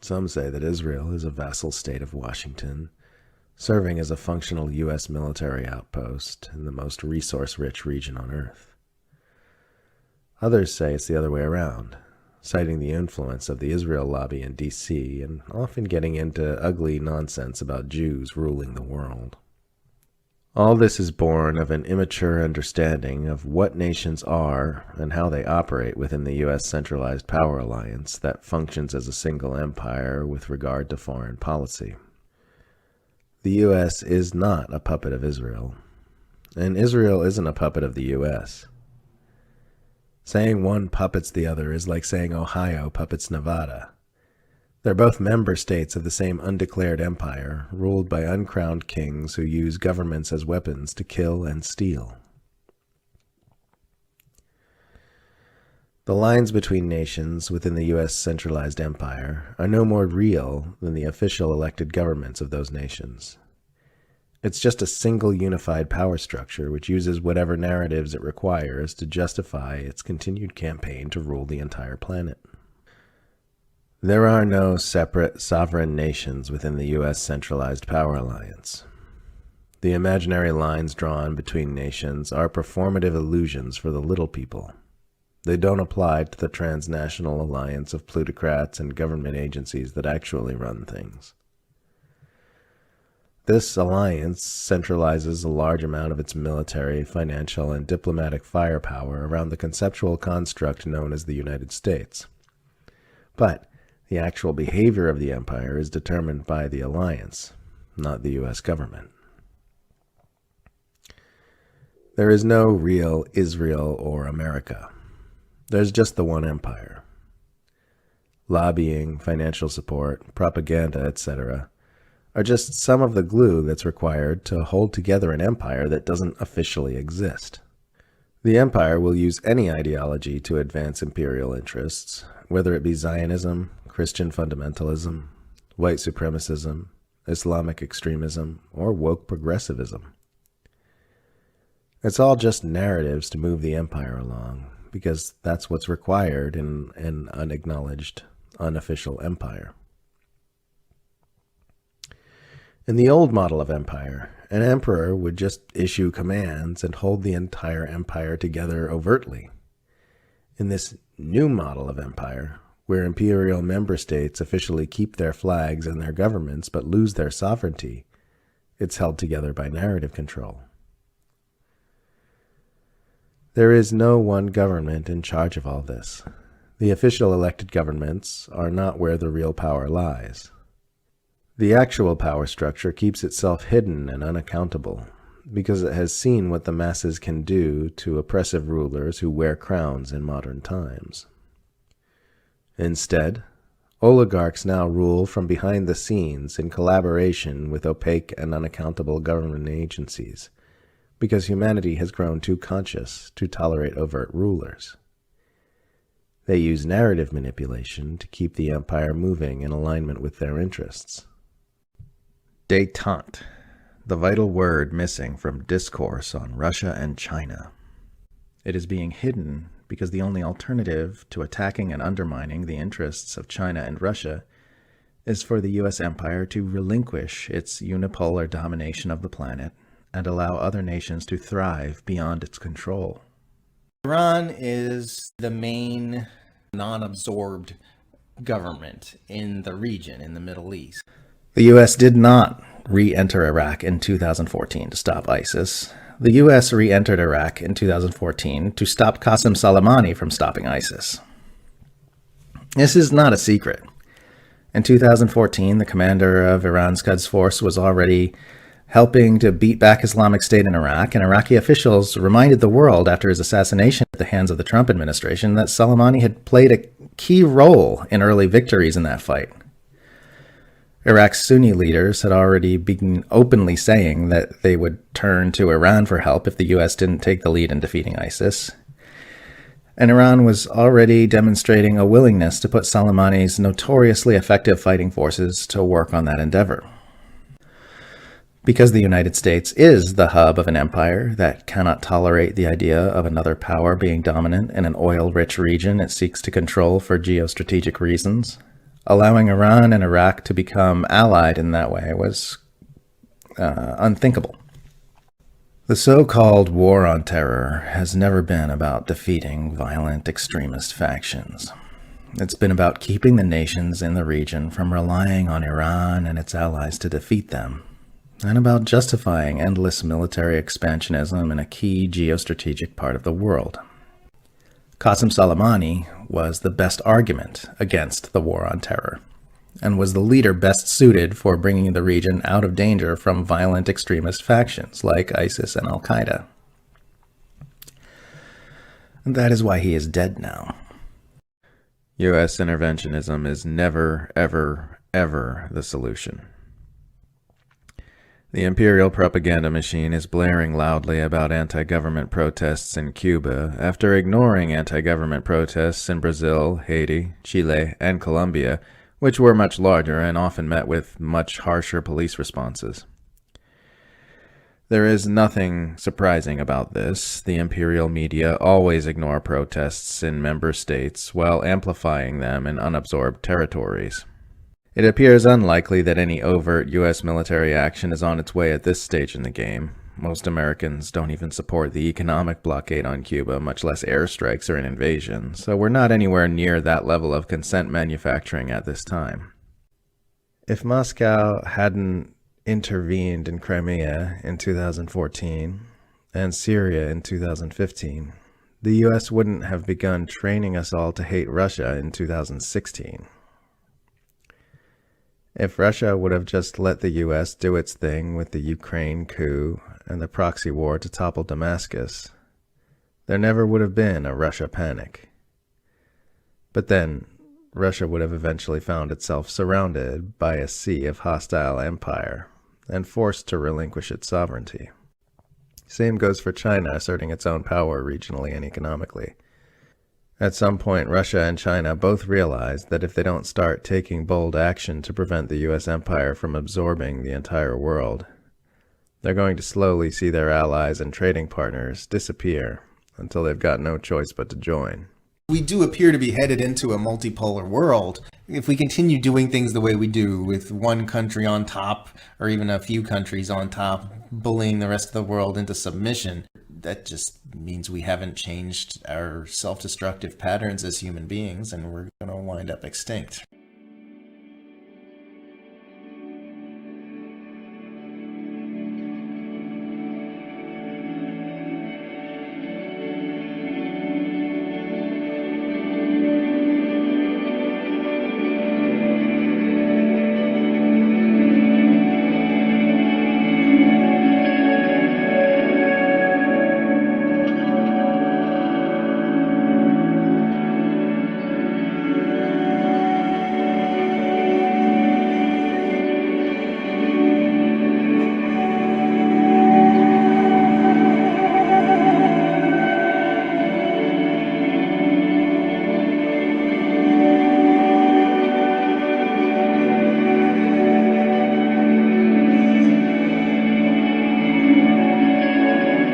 Some say that Israel is a vassal state of Washington, serving as a functional U.S. military outpost in the most resource-rich region on Earth. Others say it's the other way around, citing the influence of the Israel lobby in D.C. and often getting into ugly nonsense about Jews ruling the world. All this is born of an immature understanding of what nations are and how they operate within the U.S. centralized power alliance that functions as a single empire with regard to foreign policy. The U.S. is not a puppet of Israel, and Israel isn't a puppet of the U.S. Saying one puppets the other is like saying Ohio puppets Nevada. They're both member states of the same undeclared empire, ruled by uncrowned kings who use governments as weapons to kill and steal. The lines between nations within the U.S. centralized empire are no more real than the official elected governments of those nations. It's just a single unified power structure which uses whatever narratives it requires to justify its continued campaign to rule the entire planet. There are no separate sovereign nations within the U.S. centralized power alliance. The imaginary lines drawn between nations are performative illusions for the little people. They don't apply to the transnational alliance of plutocrats and government agencies that actually run things. This alliance centralizes a large amount of its military, financial, and diplomatic firepower around the conceptual construct known as the United States. But the actual behavior of the empire is determined by the alliance, not the U.S. government. There is no real Israel or America. There's just the one empire. Lobbying, financial support, propaganda, etc. are just some of the glue that's required to hold together an empire that doesn't officially exist. The empire will use any ideology to advance imperial interests, whether it be Zionism, Christian fundamentalism, white supremacism, Islamic extremism, or woke progressivism. It's all just narratives to move the empire along, because that's what's required in an unacknowledged, unofficial empire. In the old model of empire, an emperor would just issue commands and hold the entire empire together overtly. In this new model of empire, where imperial member states officially keep their flags and their governments but lose their sovereignty, it's held together by narrative control. There is no one government in charge of all this. The official elected governments are not where the real power lies. The actual power structure keeps itself hidden and unaccountable, because it has seen what the masses can do to oppressive rulers who wear crowns in modern times. Instead, oligarchs now rule from behind the scenes in collaboration with opaque and unaccountable government agencies, because humanity has grown too conscious to tolerate overt rulers. They use narrative manipulation to keep the empire moving in alignment with their interests. Détente, the vital word missing from discourse on Russia and China. It is being hidden because the only alternative to attacking and undermining the interests of China and Russia is for the U.S. empire to relinquish its unipolar domination of the planet and allow other nations to thrive beyond its control. Iran is the main non-absorbed government in the region, in the Middle East. The U.S. did not re-enter Iraq in 2014 to stop ISIS. The U.S. re-entered Iraq in 2014 to stop Qasem Soleimani from stopping ISIS. This is not a secret. In 2014, the commander of Iran's Quds Force was already helping to beat back Islamic State in Iraq, and Iraqi officials reminded the world after his assassination at the hands of the Trump administration that Soleimani had played a key role in early victories in that fight. Iraq's Sunni leaders had already been openly saying that they would turn to Iran for help if the U.S. didn't take the lead in defeating ISIS. And Iran was already demonstrating a willingness to put Soleimani's notoriously effective fighting forces to work on that endeavor. Because the United States is the hub of an empire that cannot tolerate the idea of another power being dominant in an oil-rich region it seeks to control for geostrategic reasons, Allowing Iran and Iraq to become allied in that way was unthinkable. The so-called war on terror has never been about defeating violent extremist factions. It's been about keeping the nations in the region from relying on Iran and its allies to defeat them, and about justifying endless military expansionism in a key geostrategic part of the world. Qasem Soleimani was the best argument against the war on terror, and was the leader best suited for bringing the region out of danger from violent extremist factions like ISIS and Al-Qaeda. And that is why he is dead now. U.S. interventionism is never, ever, ever the solution. The imperial propaganda machine is blaring loudly about anti-government protests in Cuba after ignoring anti-government protests in Brazil, Haiti, Chile, and Colombia, which were much larger and often met with much harsher police responses. There is nothing surprising about this. The imperial media always ignore protests in member states while amplifying them in unabsorbed territories. It appears unlikely that any overt U.S. military action is on its way at this stage in the game. Most Americans don't even support the economic blockade on Cuba, much less airstrikes or an invasion, so we're not anywhere near that level of consent manufacturing at this time. If Moscow hadn't intervened in Crimea in 2014 and Syria in 2015, the U.S. wouldn't have begun training us all to hate Russia in 2016. If Russia would have just let the U.S. do its thing with the Ukraine coup and the proxy war to topple Damascus, there never would have been a Russia panic. But then, Russia would have eventually found itself surrounded by a sea of hostile empire and forced to relinquish its sovereignty. Same goes for China asserting its own power regionally and economically. At some point, Russia and China both realized that if they don't start taking bold action to prevent the U.S. empire from absorbing the entire world, they're going to slowly see their allies and trading partners disappear until they've got no choice but to join. We do appear to be headed into a multipolar world. If we continue doing things the way we do, with one country on top, or even a few countries on top, bullying the rest of the world into submission, that just means we haven't changed our self-destructive patterns as human beings, and we're going to wind up extinct.